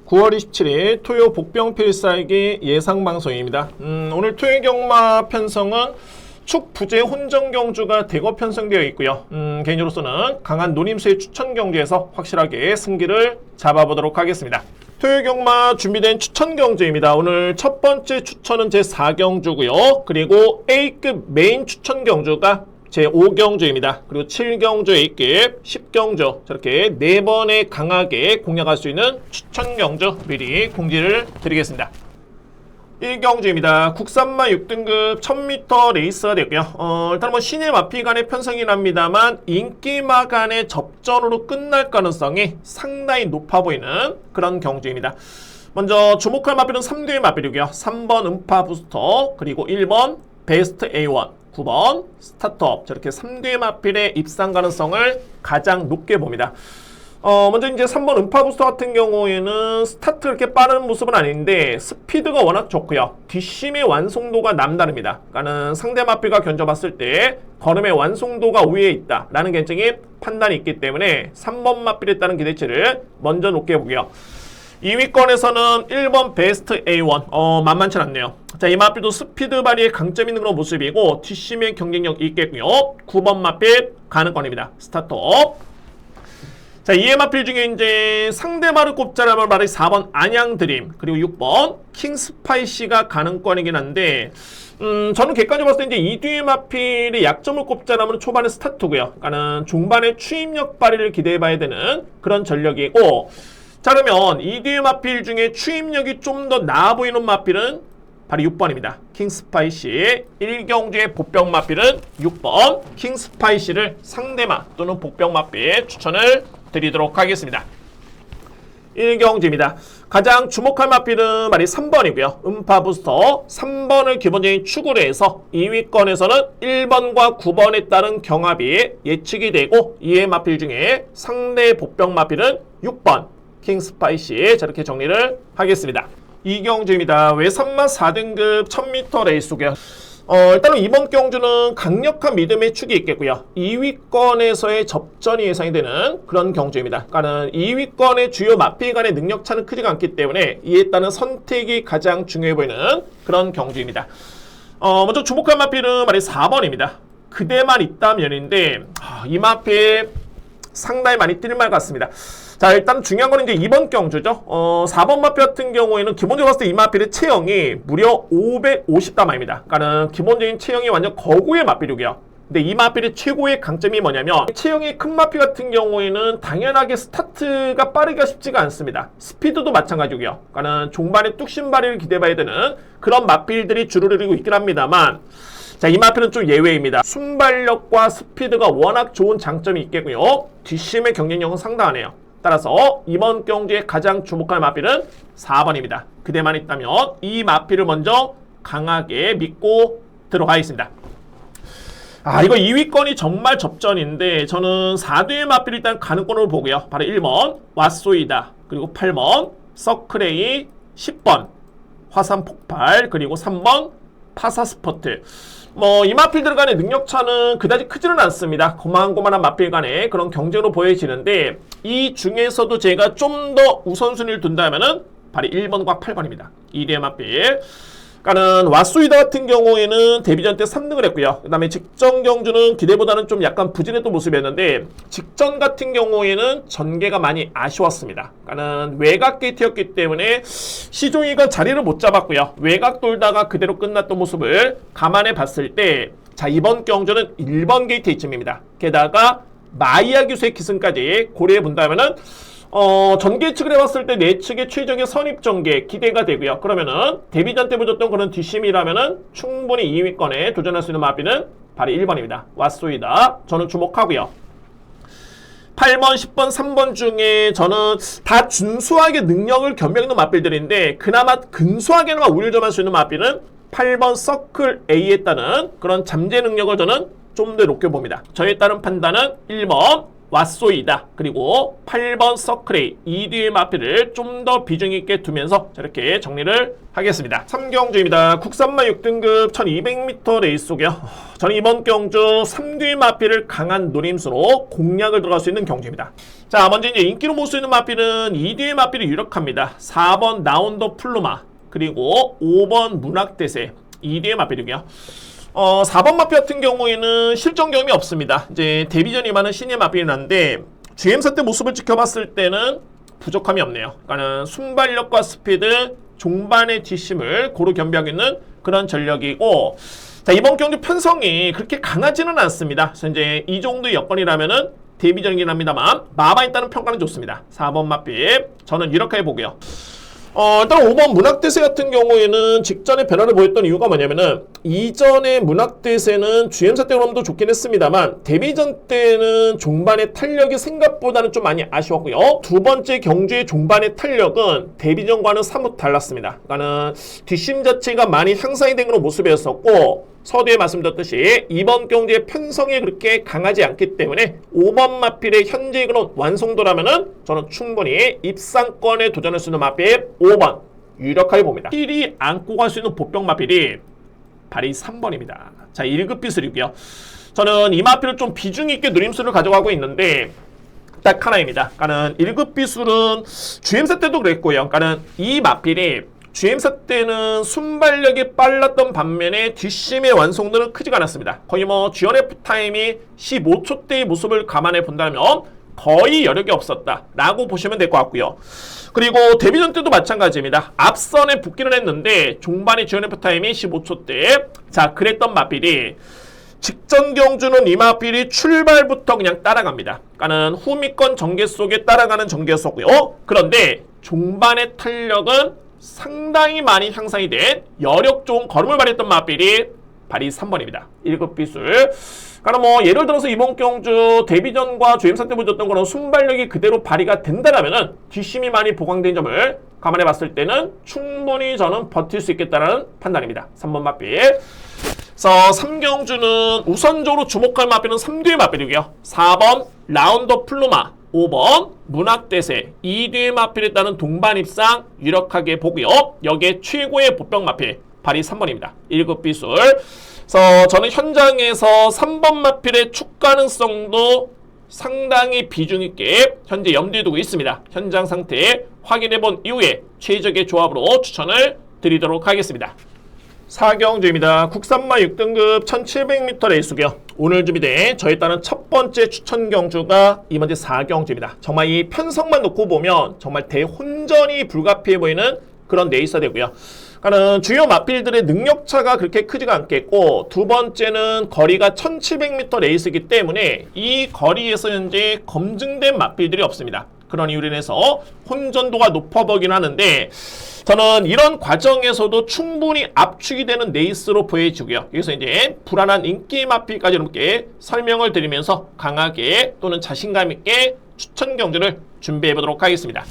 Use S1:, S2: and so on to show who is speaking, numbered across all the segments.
S1: 9월 27일 토요 복병필살기 예상방송입니다. 오늘 토요 경마 편성은 축 부재 혼정 경주가 대거 편성되어 있고요. 개인으로서는 강한 노림수의 추천 경주에서 확실하게 승기를 잡아보도록 하겠습니다. 토요 경마 준비된 추천 경주입니다. 오늘 첫 번째 추천은 제4경주고요. 그리고 A급 메인 추천 경주가 제5경주입니다. 그리고 7경주 A급, 10경주 저렇게 4번에 강하게 공략할 수 있는 추천 경주 미리 공지를 드리겠습니다. 1경주입니다. 국산마 6등급 1000m 레이스가 됐고요. 일단 신예 마피 간의 편성이긴 합니다만 인기마 간의 접전으로 끝날 가능성이 상당히 높아 보이는 그런 경주입니다. 먼저 주목할 마필은 3대의 마필이고요. 3번 음파 부스터, 그리고 1번 베스트 A1, 9번 스타트업, 저렇게 3대 마필의 입상 가능성을 가장 높게 봅니다. 먼저 이제 3번 음파 부스터 같은 경우에는 스타트 그렇게 빠른 모습은 아닌데 스피드가 워낙 좋고요. 뒷심의 완성도가 남다릅니다. 그러니까는 상대 마필과 견져봤을 때 걸음의 완성도가 우위에 있다 라는 개인적인 판단이 있기 때문에 3번 마필에 따른 기대치를 먼저 높게 보고요. 2위권에서는 1번 베스트 A1 만만치 않네요. 자, 이 마필도 스피드 발휘에 강점 있는 그런 모습이고 뒷심의 경쟁력 있겠고요. 9번 마필 가능권입니다. 스타트업. 자, 이의 마필 중에 이제 상대마를 꼽자라면 말이 4번 안양드림, 그리고 6번 킹스파이시가 가능권이긴 한데 저는 객관적으로 봤을 때 이제 이 뒤의 마필의 약점을 꼽자라면 초반에 스타트고요. 그러니까는 중반에 추임력 발휘를 기대해봐야 되는 그런 전력이고, 자, 그러면 이 뒤의 마필 중에 추임력이 좀 더 나아 보이는 마필은 바로 6번입니다. 킹스파이시. 1경주의 복병 마필은 6번 킹스파이시를 상대마 또는 복병 마필 추천을 드리도록 하겠습니다. 1경주입니다. 가장 주목할 마필은 말이 3번이고요. 음파 부스터 3번을 기본적인 축으로 해서 2위권에서는 1번과 9번에 따른 경합이 예측이 되고, 이의 마필 중에 상대 복병 마필은 6번 킹스파이시. 저렇게 정리를 하겠습니다. 2경주입니다. 외산마 4등급 1000m 레이스고요. 일단은 이번 경주는 강력한 믿음의 축이 있겠고요. 2위권에서의 접전이 예상이 되는 그런 경주입니다. 그러니까는 2위권의 주요 마필 간의 능력 차는 크지가 않기 때문에 이에 따른 선택이 가장 중요해 보이는 그런 경주입니다. 먼저 주목할 마필은 말이 4번입니다. 그대만 있다면인데 이 마필 상당히 많이 뛸 말 같습니다. 자, 일단 중요한 건 이제 이번 경주죠. 4번 마필 같은 경우에는 기본적으로 봤을 때 이 마필의 체형이 무려 550다마입니다. 그러니까는 기본적인 체형이 완전 거구의 마필이고요. 근데 이 마필의 최고의 강점이 뭐냐면 체형이 큰 마필 같은 경우에는 당연하게 스타트가 빠르기가 쉽지가 않습니다. 스피드도 마찬가지고요. 그러니까는 종반에 뚝심 발휘를 기대해봐야 되는 그런 마필들이 주를 이루고 있긴 합니다만, 자, 이 마필은 좀 예외입니다. 순발력과 스피드가 워낙 좋은 장점이 있겠고요. 뒷심의 경쟁력은 상당하네요. 따라서 이번 경주에 가장 주목할 마필은 4번입니다. 그대만 있다면 이 마필을 먼저 강하게 믿고 들어가겠습니다. 이거 2위권이 정말 접전인데 저는 4대의 마필을 일단 가능권으로 보고요. 바로 1번 왓소이다, 그리고 8번 서크레이, 10번 화산 폭발, 그리고 3번 파사스포트. 이 마필들 간의 능력차는 그다지 크지는 않습니다. 고만고만한 마필 간의 그런 경쟁으로 보여지는데, 이 중에서도 제가 좀 더 우선순위를 둔다면은 바로 1번과 8번입니다. 2대의 마필. 그러니까는 왓소이다 같은 경우에는 데뷔전 때 3등을 했고요. 그 다음에 직전 경주는 기대보다는 좀 약간 부진했던 모습이었는데, 직전 같은 경우에는 전개가 많이 아쉬웠습니다. 그러니까는 외곽 게이트였기 때문에 시종이가 자리를 못 잡았고요. 외곽 돌다가 그대로 끝났던 모습을 감안해 봤을 때, 자, 이번 경주는 1번 게이트 이쯤입니다. 게다가 마이야 기수의 기승까지 고려해 본다면은 전개 측을 해봤을 때 내 측의 최적의 선입 전개 기대가 되고요. 그러면은 데뷔전 때 보여줬던 그런 뒷심이라면은 충분히 2위권에 도전할 수 있는 마필은 바로 1번입니다. 왓소이다. 저는 주목하고요. 8번, 10번, 3번 중에 저는 다 준수하게 능력을 겸비하는 마필들인데 그나마 근소하게나마 우위를 점할 수 있는 마필은 8번 서클 A에 따른 그런 잠재 능력을 저는 좀 더 높게 봅니다. 저에 따른 판단은 1번 왓소이다. 그리고 8번 서클레이 이 뒤의 마필을 좀 더 비중 있게 두면서 이렇게 정리를 하겠습니다. 3경주입니다. 국산마 6등급 1200m 레이스고요. 저는 이번 경주 3뒤의 마필을 강한 노림수로 공략을 들어갈 수 있는 경주입니다. 자, 먼저 이제 인기로 볼 수 있는 마필은 2뒤의 마필이 유력합니다. 4번 나온더 플루마 그리고 5번 문학대세 2뒤의 마필이고요. 4번 마필 같은 경우에는 실전 경험이 없습니다. 이제 데뷔전이 많은 신예 마필이 난데 GM사 때 모습을 지켜봤을 때는 부족함이 없네요. 그러니까는 순발력과 스피드, 종반의 뒷심을 고루 겸비하고 있는 그런 전력이고, 자, 이번 경주 편성이 그렇게 강하지는 않습니다. 그래서 이제 이 정도의 여건이라면은 데뷔전이긴 합니다만 마마 있다는 평가는 좋습니다. 4번 마필 저는 이렇게 보고요. 일단 5번 문학대세 같은 경우에는 직전에 변화를 보였던 이유가 뭐냐면은 이전에 문학대세는 GM사 때 그럼도 좋긴 했습니다만 데뷔전 때는 종반의 탄력이 생각보다는 좀 많이 아쉬웠고요. 두 번째 경주의 종반의 탄력은 데뷔전과는 사뭇 달랐습니다. 그러니까는 뒷심 자체가 많이 향상이 된 그런 모습이었었고, 서두에 말씀드렸듯이 이번 경주의 편성이 그렇게 강하지 않기 때문에 5번 마필의 현재 그런 완성도라면은 저는 충분히 입상권에 도전할 수 있는 마필 5번 유력하게 봅니다. 1위 안고 갈 수 있는 보병 마필이 바로 3번입니다. 자, 1급 비술이고요. 저는 이 마필을 좀 비중 있게 누림수를 가져가고 있는데 딱 하나입니다. 그러니까는 1급 비술은 GM사 때도 그랬고요. 그러니까는 이 마필이 GM사 때는 순발력이 빨랐던 반면에 뒷심의 완성도는 크지가 않았습니다. 거의 뭐 GNF 타임이 15초대의 모습을 감안해 본다면 거의 여력이 없었다라고 보시면 될 것 같고요. 그리고 데뷔전 때도 마찬가지입니다. 앞선에 붙기는 했는데 종반의 GNF 타임이 15초대. 자, 그랬던 마필이 직전 경주는 이 마필이 출발부터 그냥 따라갑니다. 그러니까는 후미권 전개 속에 따라가는 전개였었고요. 그런데 종반의 탄력은 상당히 많이 향상이 된 여력 좋은 걸음을 발휘했던 마필이 바로 3번입니다. 1급 비술. 그러니까 뭐 예를 들어서 이번 경주 데뷔전과 GM사 때 보여줬던 그런 순발력이 그대로 발휘가 된다라면은 뒷심이 많이 보강된 점을 감안해 봤을 때는 충분히 저는 버틸 수 있겠다라는 판단입니다. 3번 마필. 그래서 3경주는 우선적으로 주목할 마필은 3뒤의 마필이고요. 4번 라운더 플루마, 5번 문학대세, 2뒤의 마필에 따른 동반입상 유력하게 보고요. 여기에 최고의 보병 마필 바로 3번입니다. 1급 비술. 그래서 저는 현장에서 3번 마필의 축 가능성도 상당히 비중 있게 현재 염두에 두고 있습니다. 현장 상태 확인해 본 이후에 최적의 조합으로 추천을 드리도록 하겠습니다. 4경주입니다. 국산마 6등급 1700m 레이스고요. 오늘 준비된 저에 따른 첫 번째 추천 경주가 이번 주 4경주입니다. 정말 이 편성만 놓고 보면 정말 대혼전이 불가피해 보이는 그런 레이스가 되고요. 그러니까 주요 마필들의 능력차가 그렇게 크지가 않겠고, 두 번째는 거리가 1700m 레이스이기 때문에 이 거리에서 현재 검증된 마필들이 없습니다. 그런 이유로 인해서 혼전도가 높아 보이긴 하는데, 저는 이런 과정에서도 충분히 압축이 되는 레이스로 보여지고요. 여기서 이제 불안한 인기 마필까지 이렇게 설명을 드리면서 강하게 또는 자신감 있게 추천 경주를 준비해 보도록 하겠습니다.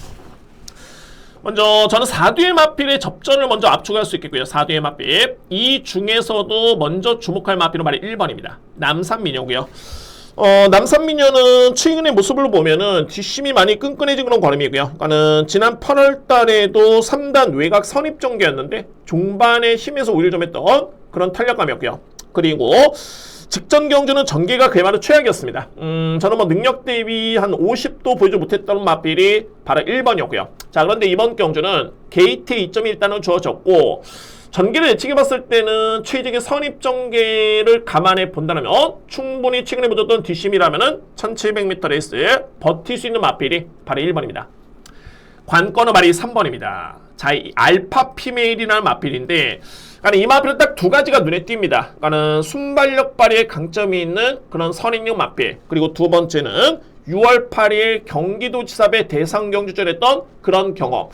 S1: 먼저 저는 4뒤의 마필의 접전을 먼저 압축할 수 있겠고요. 4뒤의 마필. 이 중에서도 먼저 주목할 마필은 바로 1번입니다. 남산미녀고요. 남산미녀는 최근의 모습을 보면은 뒷심이 많이 끈끈해진 그런 걸음이고요. 그러니까는 지난 8월 달에도 3단 외곽 선입 전개였는데 종반의 힘에서 오히려 좀 했던 그런 탄력감이었고요. 그리고 직전 경주는 전개가 그야말로 최악이었습니다. 저는 뭐 능력 대비 한 50도 보이지 못했던 마필이 바로 1번이었고요. 자, 그런데 이번 경주는 게이트 2.1단은 주어졌고, 전개를 예측해 봤을 때는 최적의 선입 전개를 감안해 본다면 충분히 최근에 보여줬던 뒷심이라면은 1700m 레이스 버틸 수 있는 마필이 바로 1번입니다. 관건은 바로 3번입니다. 자, 이 알파 피메일이라는 마필인데, 그러니까 이 마필은 딱 두 가지가 눈에 띕니다. 그러니까 순발력 발휘에 강점이 있는 그런 선입력 마필, 그리고 두 번째는 6월 8일 경기도지사배 대상경주전 했던 그런 경험.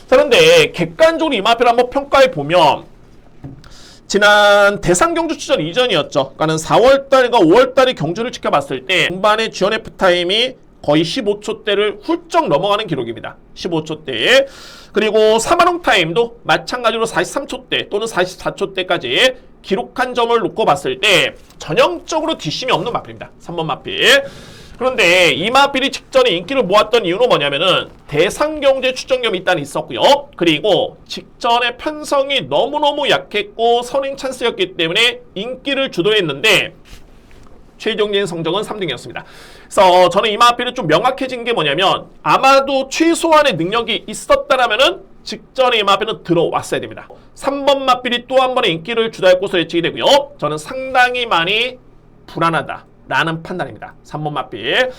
S1: 그런데 객관적으로 이 마필을 한번 평가해 보면 지난 대상경주 출전 이전이었죠. 그러니까 4월달과 5월달의 경주를 지켜봤을 때 중반의 GNF 타임이 거의 15초대를 훌쩍 넘어가는 기록입니다. 15초대. 그리고 사마롱 타임도 마찬가지로 43초대 또는 44초대까지 기록한 점을 놓고 봤을 때 전형적으로 뒷심이 없는 마필입니다. 3번 마필. 그런데 이 마필이 직전에 인기를 모았던 이유는 뭐냐면은 대상경제 추정력이 일단 있었고요. 그리고 직전에 편성이 너무너무 약했고 선행 찬스였기 때문에 인기를 주도했는데 최종적인 성적은 3등이었습니다. 그래서 저는 이 마필은 좀 명확해진 게 뭐냐면 아마도 최소한의 능력이 있었다라면은 직전에 이 마필은 들어왔어야 됩니다. 3번 마필이 또 한 번의 인기를 주도할 것으로 예측이 되고요. 저는 상당히 많이 불안하다라는 판단입니다. 3번 마필.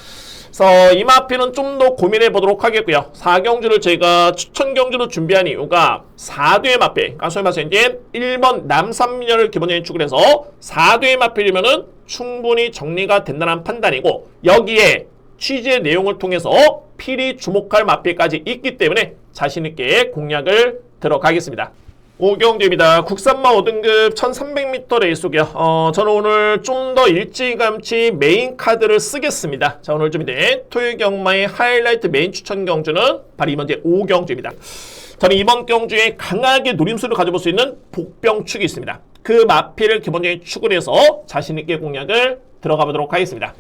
S1: 그래서 이 마필은 좀 더 고민해 보도록 하겠고요. 4경주를 제가 추천 경주로 준비한 이유가 4뒤의 마필, 그러니까 소위 말해서 이제 1번 남산미녀를 기본적인 축을 해서 4뒤의 마필이면은 충분히 정리가 된다는 판단이고 여기에 취지의 내용을 통해서 필히 주목할 마필까지 있기 때문에 자신있게 공략을 들어가겠습니다. 5경주입니다. 국산마 5등급 1300m 레이스고요. 저는 오늘 좀 더 일찌감치 메인 카드를 쓰겠습니다. 자, 오늘 준비된 토요경마의 하이라이트 메인 추천 경주는 바로 이번 제 5경주입니다. 저는 이번 경주에 강하게 노림수를 가져볼 수 있는 복병축이 있습니다. 그 마필을 기본적인 축을 해서 자신있게 공략을 들어가 보도록 하겠습니다.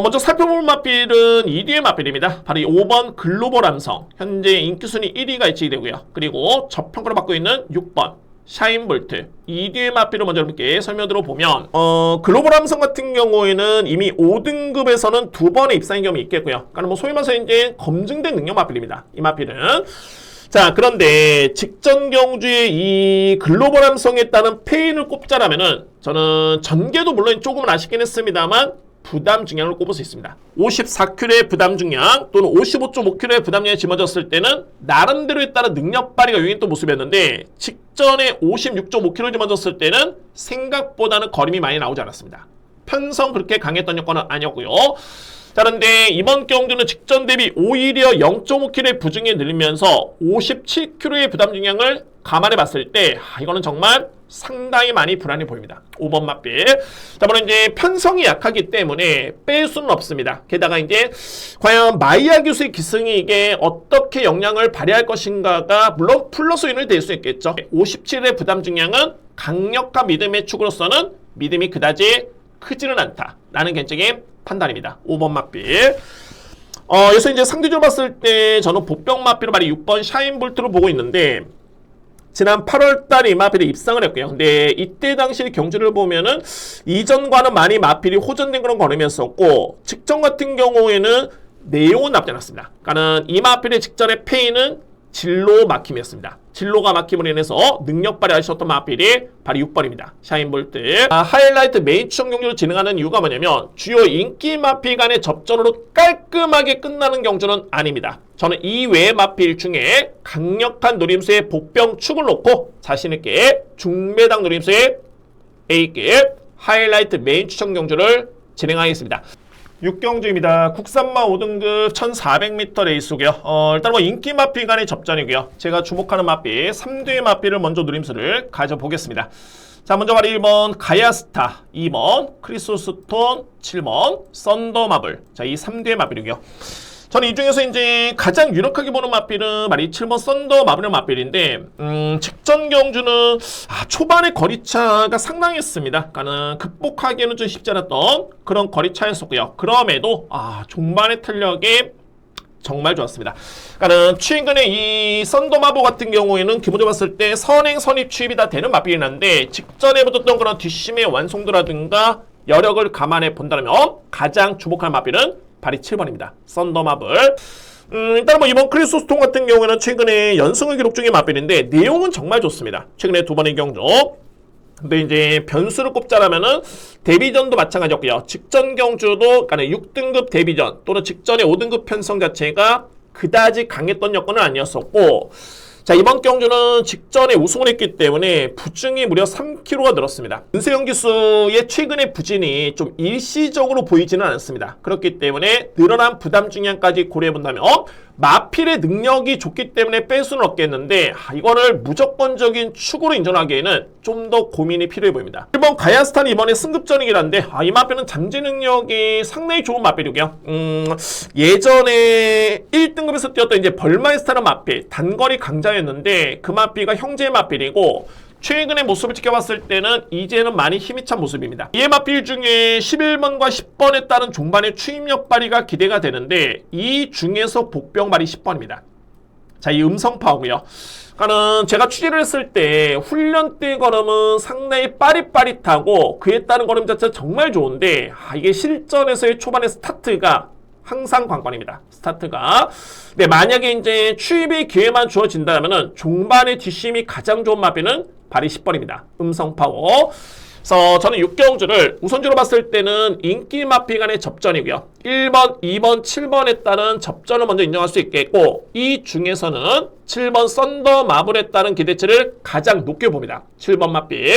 S1: 먼저 살펴볼 마필은 2뒤의 마필입니다. 바로 이 5번 글로벌 함성. 현재 인기순위 1위가 예측이 되고요. 그리고 저평가를 받고 있는 6번 샤인볼트. 2뒤의 마필을 먼저 이렇게 설명드려 보면 글로벌 함성 같은 경우에는 이미 5등급에서는 2번의 입상의 경험이 있겠고요. 그러니까 뭐 소위 말해서 이제 검증된 능력 마필입니다. 이 마필은. 자, 그런데 직전 경주에 이 글로벌 함성에 따른 페인을 꼽자라면은 저는 전개도 물론 조금은 아쉽긴 했습니다만 부담 중량을 꼽을 수 있습니다. 54kg의 부담 중량 또는 55.5kg의 부담 중량이 짊어졌을 때는 나름대로에 따른 능력 발휘가 유행했던 모습이었는데 직전에 56.5kg를 짊어졌을 때는 생각보다는 거림이 많이 나오지 않았습니다. 편성 그렇게 강했던 여건은 아니었고요. 자, 그런데 이번 경주는 직전 대비 오히려 0.5kg의 부중이 늘리면서 57kg의 부담 중량을 감안해 봤을 때 이거는 정말 상당히 많이 불안해 보입니다. 5번 마필. 자, 물론 이제 편성이 약하기 때문에 뺄 수는 없습니다. 게다가 이제 과연 마이야 교수의 기승이 이게 어떻게 영향을 발휘할 것인가가 물론 플러스 요인이 될 수 있겠죠. 57의 부담 중량은 강력한 믿음의 축으로서는 믿음이 그다지 크지는 않다라는 개인적인 판단입니다. 5번 마필. 여기서 이제 상대적으로 봤을 때 저는 복병 마필을 바로 6번 샤인볼트로 보고 있는데 지난 8월달에 이 마필이 입상을 했고요. 근데 이때 당시 경주를 보면은 이전과는 많이 마필이 호전된 그런 걸음이었었고 직전 같은 경우에는 내용은 나쁘지 않았습니다. 그러니까는 이 마필의 직전의 페이는 진로 막힘이었습니다. 진로가 막힘으로 인해서 능력 발휘하셨던 마필이 바로 6번입니다. 샤인볼트. 하이라이트 메인 추천 경주를 진행하는 이유가 뭐냐면 주요 인기 마필 간의 접전으로 깔끔하게 끝나는 경주는 아닙니다. 저는 이 외의 마필 중에 강력한 노림수의 복병 축을 놓고 자신있게 중배당 노림수의 A급 하이라이트 메인 추천 경주를 진행하겠습니다. 6경주입니다. 국산마 5등급 1400m 레이스고요. 일단 뭐 인기 마필 간의 접전이고요. 제가 주목하는 마필 3뒤의 마필을 먼저 노림수를 가져보겠습니다. 자, 먼저 바로 1번 가야스타, 2번 크리소스톤, 7번 썬더마블. 자, 이 3뒤의 마필이고요. 저는 이 중에서 이제 가장 유력하게 보는 마필은 바로 이 7번 썬더마블의 마필인데 직전 경주는 초반의 거리차가 상당했습니다. 그러니까는 극복하기에는 좀 쉽지 않았던 그런 거리차였었고요. 그럼에도 종반의 탄력이 정말 좋았습니다. 그러니까는 최근에 이 썬더마블 같은 경우에는 기본적으로 봤을 때 선행 선입 추입이 다 되는 마필이긴 한데 직전에 붙었던 그런 뒷심의 완성도라든가 여력을 감안해 본다면 가장 주목할 마필은 바로 7번입니다. 썬더마블. 일단 뭐 이번 크리소스톤 같은 경우에는 최근에 연승을 기록 중인 마필인데 내용은 정말 좋습니다. 최근에 2번의 경주. 근데 이제 변수를 꼽자라면은 데뷔전도 마찬가지였고요. 직전 경주도 그러니까 6등급 데뷔전 또는 직전의 5등급 편성 자체가 그다지 강했던 여건은 아니었었고 자, 이번 경주는 직전에 우승을 했기 때문에 부중이 무려 3kg가 늘었습니다. 은세영 기수의 최근의 부진이 좀 일시적으로 보이지는 않았습니다. 그렇기 때문에 늘어난 부담 중량까지 고려해본다면 마필의 능력이 좋기 때문에 뺄 수는 없겠는데 이거를 무조건적인 축으로 인정하기에는 좀 더 고민이 필요해 보입니다. 1번 가야스탄이 이번에 승급전이긴 한데 이 마필은 잠재 능력이 상당히 좋은 마필이고요. 예전에 1등급에서 뛰었던 이제 벌마이스타는 마필 단거리 강자였는데 그 마필가 형제 마필이고 최근의 모습을 지켜봤을 때는 이제는 많이 힘이 찬 모습입니다. 이에 맞빌 중에 11번과 10번에 따른 종반의 추임력 발휘가 기대가 되는데 이 중에서 복병 발휘 10번입니다. 자, 이 음성파고요. 그러니까는 제가 취재를 했을 때 훈련 때 걸음은 상당히 빠릿빠릿하고 그에 따른 걸음 자체가 정말 좋은데 이게 실전에서의 초반의 스타트가 항상 관건입니다. 스타트가. 네, 만약에 이제 추입의 기회만 주어진다면은 종반의 뒷심이 가장 좋은 마비는 발이 10번입니다. 음성 파워. 그래서 저는 6경주를 우선주로 봤을 때는 인기 마피 간의 접전이고요. 1번, 2번, 7번에 따른 접전을 먼저 인정할 수 있겠고 이 중에서는 7번 썬더 마블에 따른 기대치를 가장 높게 봅니다. 7번 마피.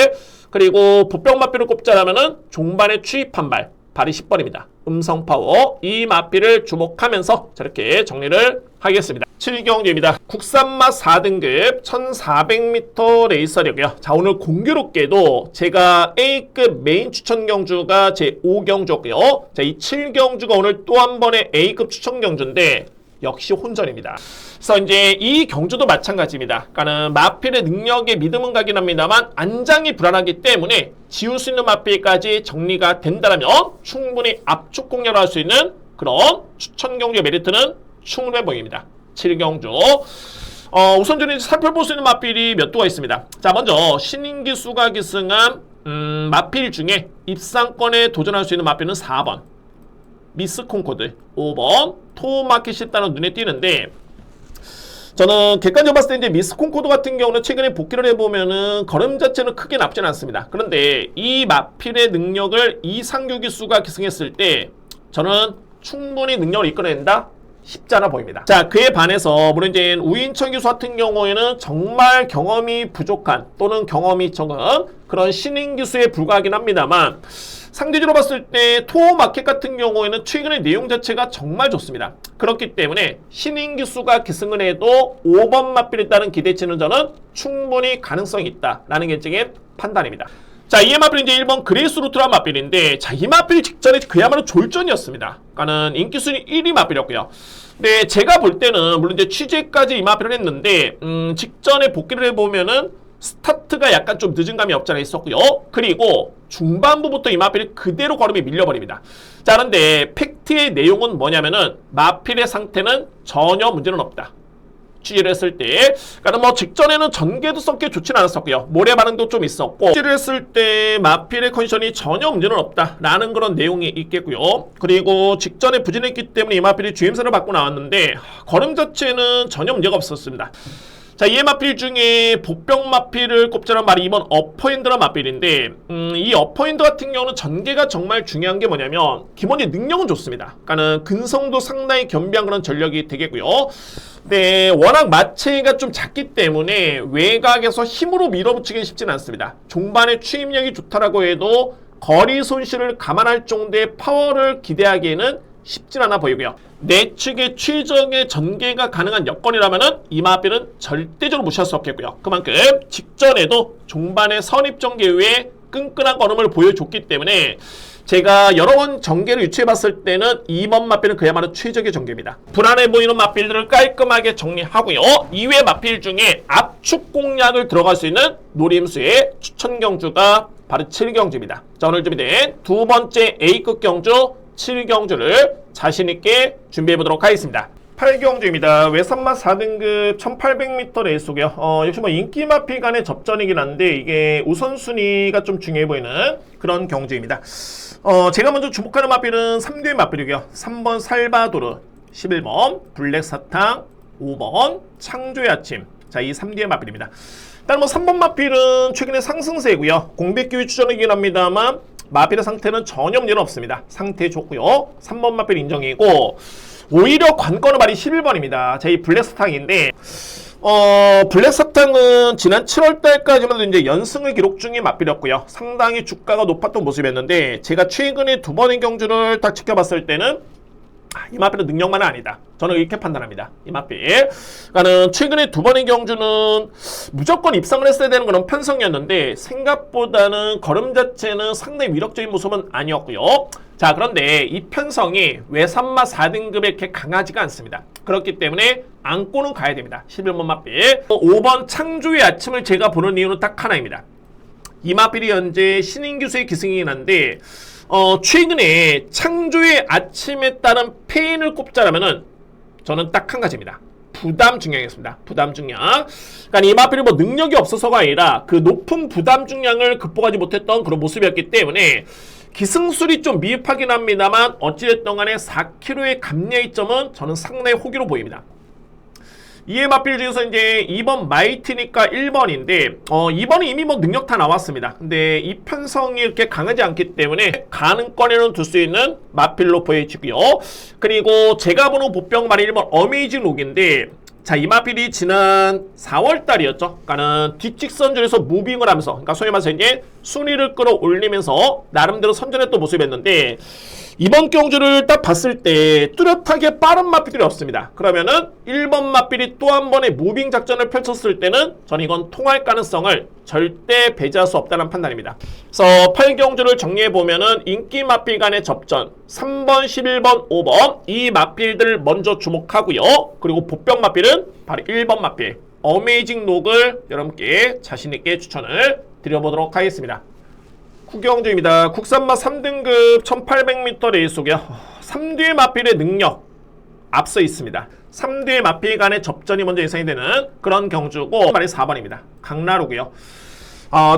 S1: 그리고 보병 마피를 꼽자라면은 종반의 추입 한 발. 발이 10번입니다. 음성 파워. 이 마피를 주목하면서 저렇게 정리를 하겠습니다. 7경주입니다. 국산맛 4등급 1400m 레이서력이요. 자, 오늘 공교롭게도 제가 A급 메인 추천 경주가 제 5경주고요. 자, 이 7경주가 오늘 또 한 번의 A급 추천 경주인데 역시 혼전입니다. 그래서 이제 이 경주도 마찬가지입니다. 그러니까는 마필의 능력에 믿음은 가긴 합니다만 안장이 불안하기 때문에 지울 수 있는 마필까지 정리가 된다면 충분히 압축 공략을 할 수 있는 그런 추천 경주의 메리트는 충분해 보입니다. 7경주. 우선적으로 살펴볼 수 있는 마필이 몇 도가 있습니다. 자, 먼저 신인기 수가 기승한 마필 중에 입상권에 도전할 수 있는 마필은 4번. 미스 콩코드. 5번. 토마켓이 따라 눈에 띄는데 저는 객관적으로 봤을 때 이제 미스 콩코드 같은 경우는 최근에 복귀를 해보면은 걸음 자체는 크게 nap지는 않습니다. 그런데 이 마필의 능력을 이상규 기수가 기승했을 때 저는 충분히 능력을 이끌어낸다? 쉽지 않아 보입니다. 자, 그에 반해서 물론 이제 우인천 기수 같은 경우에는 정말 경험이 부족한 또는 경험이 적은 그런 신인 기수에 불과하긴 합니다만 상대적으로 봤을 때 토어 마켓 같은 경우에는 최근의 내용 자체가 정말 좋습니다. 그렇기 때문에 신인 기수가 기승을 해도 5번 마필에 따른 기대치는 저는 충분히 가능성이 있다라는 개인적인 판단입니다. 자, 이에 마필은 이제 1번 그레이스 루트란 마필인데 자, 이 마필 직전에 그야말로 졸전이었습니다. 그러니까는 인기 순위 1위 마필이었고요. 근데 제가 볼 때는 물론 이제 취재까지 이 마필을 했는데 직전에 복귀를 해보면은 스타트가 약간 좀 늦은 감이 없지 않아 있었고요. 그리고 중반부부터 이 마필이 그대로 걸음이 밀려버립니다. 자, 그런데 팩트의 내용은 뭐냐면은 마필의 상태는 전혀 문제는 없다. 취재를 했을 때, 그러니까 뭐 직전에는 전개도 썩게 좋지는 않았었고요. 모래 반응도 좀 있었고, 취재를 했을 때 마필의 컨디션이 전혀 문제는 없다라는 그런 내용이 있겠고요. 그리고 직전에 부진했기 때문에 이 마필이 GM사를 받고 나왔는데 걸음 자체는 전혀 문제가 없었습니다. 자, 이 마필 중에 복병 마필을 꼽자란 말이 이번 어퍼핸드란 마필인데 이 어퍼핸드 같은 경우는 전개가 정말 중요한 게 뭐냐면 기본적인 능력은 좋습니다. 그러니까는 근성도 상당히 겸비한 그런 전력이 되겠고요. 네, 워낙 마체가 좀 작기 때문에 외곽에서 힘으로 밀어붙이기는 쉽지는 않습니다. 종반의 추임력이 좋다라고 해도 거리 손실을 감안할 정도의 파워를 기대하기에는 쉽진 않아 보이고요. 내측의 최적의 전개가 가능한 여건이라면은 이 마필은 절대적으로 무시할 수 없겠고요. 그만큼 직전에도 종반의 선입 전개 외에 끈끈한 걸음을 보여줬기 때문에 제가 여러 번 전개를 유추해봤을 때는 2번 마필은 그야말로 최적의 전개입니다. 불안해 보이는 마필들을 깔끔하게 정리하고요. 이외 마필 중에 압축 공략을 들어갈 수 있는 노림수의 추천 경주가 바로 7경주입니다. 자, 오늘 준비된 두 번째 A급 경주 7경주를 자신있게 준비해보도록 하겠습니다. 8경주입니다. 외산맛 4등급 1800m 레이스고요. 역시 뭐 인기 마필 간의 접전이긴 한데 이게 우선순위가 좀 중요해 보이는 그런 경주입니다. 제가 먼저 주목하는 마필은 3개의 마필이고요. 3번 살바도르, 11번 블랙사탕, 5번 창조의 아침. 자, 이 3개의 마필입니다. 일단 뭐 3번 마필은 최근에 상승세고요. 공백기후 추전이긴 합니다만 마필의 상태는 전혀 문제는 없습니다. 상태 좋고요. 3번 마필 인정이고 오히려 관건은 말이 11번입니다. 제 이 블랙사탕인데 블랙사탕은 지난 7월달까지만 이제 연승을 기록 중인 마필이었고요. 상당히 주가가 높았던 모습이었는데 제가 최근에 두 번의 경주를 딱 지켜봤을 때는 이 마필은 능력만은 아니다. 저는 이렇게 판단합니다. 이 마필. 그러니까는 최근에 두 번의 경주는 무조건 입상을 했어야 되는 그런 편성이었는데 생각보다는 걸음 자체는 상당히 위력적인 모습은 아니었고요. 자, 그런데 이 편성이 외산마 4등급에 이렇게 강하지가 않습니다. 그렇기 때문에 안고는 가야 됩니다. 11번 맞필. 5번 창조의 아침을 제가 보는 이유는 딱 하나입니다. 이 맞필이 현재 신인기수의 기승이긴 한데 최근에 창조의 아침에 따른 페인을 꼽자라면은 저는 딱 한 가지입니다. 부담 중량이었습니다. 부담 중량. 그러니까 이 마필이 뭐 능력이 없어서가 아니라 그 높은 부담 중량을 극복하지 못했던 그런 모습이었기 때문에 기승술이 좀 미흡하긴 합니다만 어찌됐든 간에 4kg의 감량의 점은 저는 상당히 호기로 보입니다. 이에 마필 중에서 이제 2번 마이티니까 1번인데 2번은 이미 뭐 능력 다 나왔습니다. 근데 이 편성이 이렇게 강하지 않기 때문에 가능권에는 둘 수 있는 마필로 보여지고요. 그리고 제가 보는 보병 말이 1번 어메이징 록인데 자, 이 마필이 지난 4월달이었죠. 그러니까는 뒷직선줄에서 무빙을 하면서, 그러니까 소위 말해서 이제 순위를 끌어올리면서 나름대로 선전했던 모습이었는데 이번 경주를 딱 봤을 때 뚜렷하게 빠른 마필이 없습니다. 그러면은 1번 마필이 또 한 번의 무빙 작전을 펼쳤을 때는 저는 이건 통할 가능성을 절대 배제할 수 없다는 판단입니다. 그래서 8경주를 정리해보면은 인기 마필 간의 접전 3번, 11번, 5번 이 마필들 먼저 주목하고요. 그리고 보병 마필은 바로 1번 마필 어메이징 록을 여러분께 자신있게 추천을 드려보도록 하겠습니다. 구경주입니다. 국산마 3등급 1800m 레이스고요. 3뒤의 마필의 능력 앞서 있습니다. 3뒤의 마필 간의 접전이 먼저 예상이 되는 그런 경주고 말이 4번입니다. 강나루고요.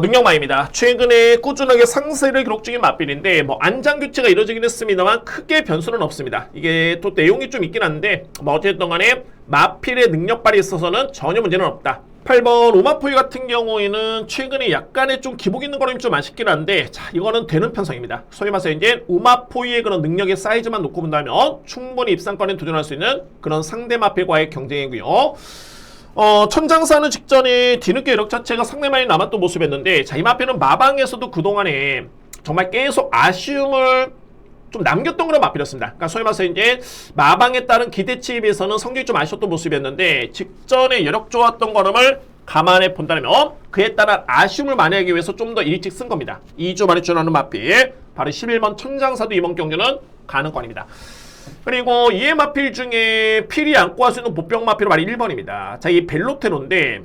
S1: 능력마입니다. 최근에 꾸준하게 상세를 기록 중인 마필인데 뭐 안장 교체가 이루어지긴 했습니다만 크게 변수는 없습니다. 이게 또 내용이 좀 있긴 한데 뭐 어쨌든 간에 마필의 능력발이 있어서는 전혀 문제는 없다. 8번 우마포이 같은 경우에는 최근에 약간의 좀 기복 있는 거는 좀 아쉽긴 한데 자 이거는 되는 편성입니다. 소위 말해서 이제 우마포이의 그런 능력의 사이즈만 놓고 본다면 충분히 입상권에 도전할 수 있는 그런 상대 마필과의 경쟁이고요. 천장사는 직전에 뒤늦게 이력 자체가 상당히 많이 남았던 모습이었는데 자 이 마필은 마방에서도 그동안에 정말 계속 아쉬움을 좀 남겼던 그런 마필이었습니다. 그러니까 소위 말해서 이제 마방에 따른 기대치에 비해서는 성적이 좀 아쉬웠던 모습이었는데 직전에 여력 좋았던 걸음을 감안해 본다면 그에 따른 아쉬움을 만회하기 위해서 좀 더 일찍 쓴 겁니다. 2주 만에 출연하는 마필 바로 11번 천장사도 이번 경기는 가능권입니다. 그리고 이에 마필 중에 필이 안고 할 수 있는 보병 마필은 바로 1번입니다. 자, 이 벨로테로인데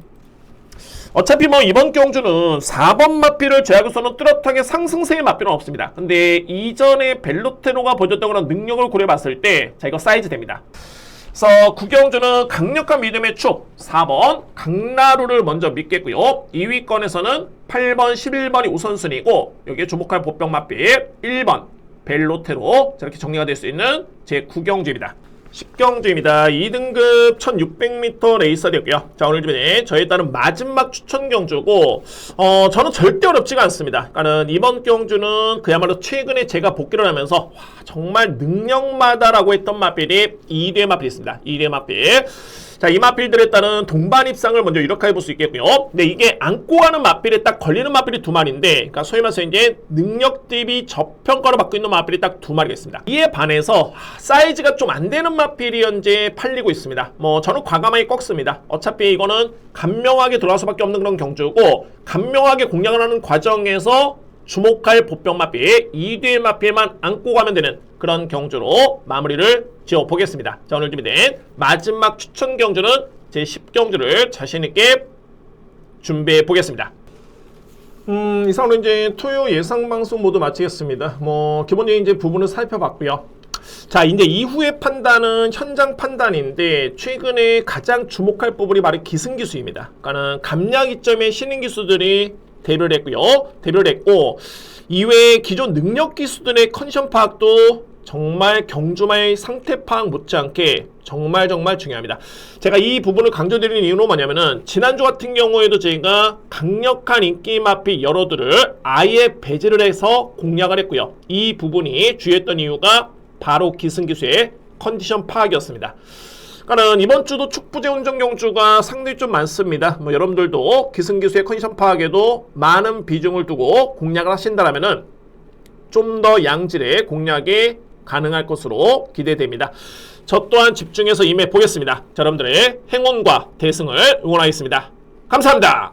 S1: 어차피 뭐 이번 경주는 4번 마필을 제외하고서는 뚜렷하게 상승세의 마필은 없습니다. 근데 이전에 벨로테로가 보여줬던 그런 능력을 고려해봤을 때 자 이거 사이즈 됩니다. 그래서 구경주는 강력한 믿음의 축 4번 강나루를 먼저 믿겠고요. 2위권에서는 8번 11번이 우선순위고 여기에 주목할 보병 마필 1번 벨로테로 저렇게 정리가 될 수 있는 제 9경주입니다. 10경주입니다. 2등급 1600m 레이서였고요. 자, 오늘 집에 저에 따른 마지막 추천 경주고 저는 절대 어렵지가 않습니다. 그러니까는 이번 경주는 그야말로 최근에 제가 복귀를 하면서 와, 정말 능력마다라고 했던 마필이 2대 마필이 있습니다. 2대 마필. 자, 이 마필들에 따른 동반 입상을 먼저 이렇게 해볼 수 있겠고요. 근데 이게 안고 가는 마필에 딱 걸리는 마필이 2마리인데, 그러니까 소위 말해서 이제 능력 대비 저평가로 받고 있는 마필이 딱 2마리겠습니다. 이에 반해서 사이즈가 좀 안 되는 마필이 현재 팔리고 있습니다. 뭐 저는 과감하게 꺾습니다. 어차피 이거는 간명하게 돌아갈 수밖에 없는 그런 경주고, 간명하게 공략을 하는 과정에서 주목할 보병 마필, 2대 마필만 안고 가면 되는 그런 경주로 마무리를 지어보겠습니다. 자, 오늘 준비된 마지막 추천 경주는 제 10경주를 자신있게 준비해 보겠습니다. 이상으로 이제 토요 예상 방송 모두 마치겠습니다. 뭐 기본적인 이제 부분을 살펴봤고요. 자, 이제 이후의 판단은 현장 판단인데 최근에 가장 주목할 부분이 바로 기승기수입니다. 그러니까는 감량 이점의 신인 기수들이 데뷔를 했고 이외에 기존 능력 기수들의 컨디션 파악도 정말 경주마의 상태 파악 못지않게 정말 중요합니다. 제가 이 부분을 강조드리는 이유는 뭐냐면은 지난주 같은 경우에도 제가 강력한 인기 마필 여러들을 아예 배제를 해서 공략을 했고요. 이 부분이 주의했던 이유가 바로 기승기수의 컨디션 파악이었습니다. 그러니까 이번 주도 축부제 운전 경주가 상당히 좀 많습니다. 뭐 여러분들도 기승기수의 컨디션 파악에도 많은 비중을 두고 공략을 하신다면은 좀 더 양질의 공략이 가능할 것으로 기대됩니다. 저 또한 집중해서 임해 보겠습니다. 자, 여러분들의 행운과 대승을 응원하겠습니다. 감사합니다.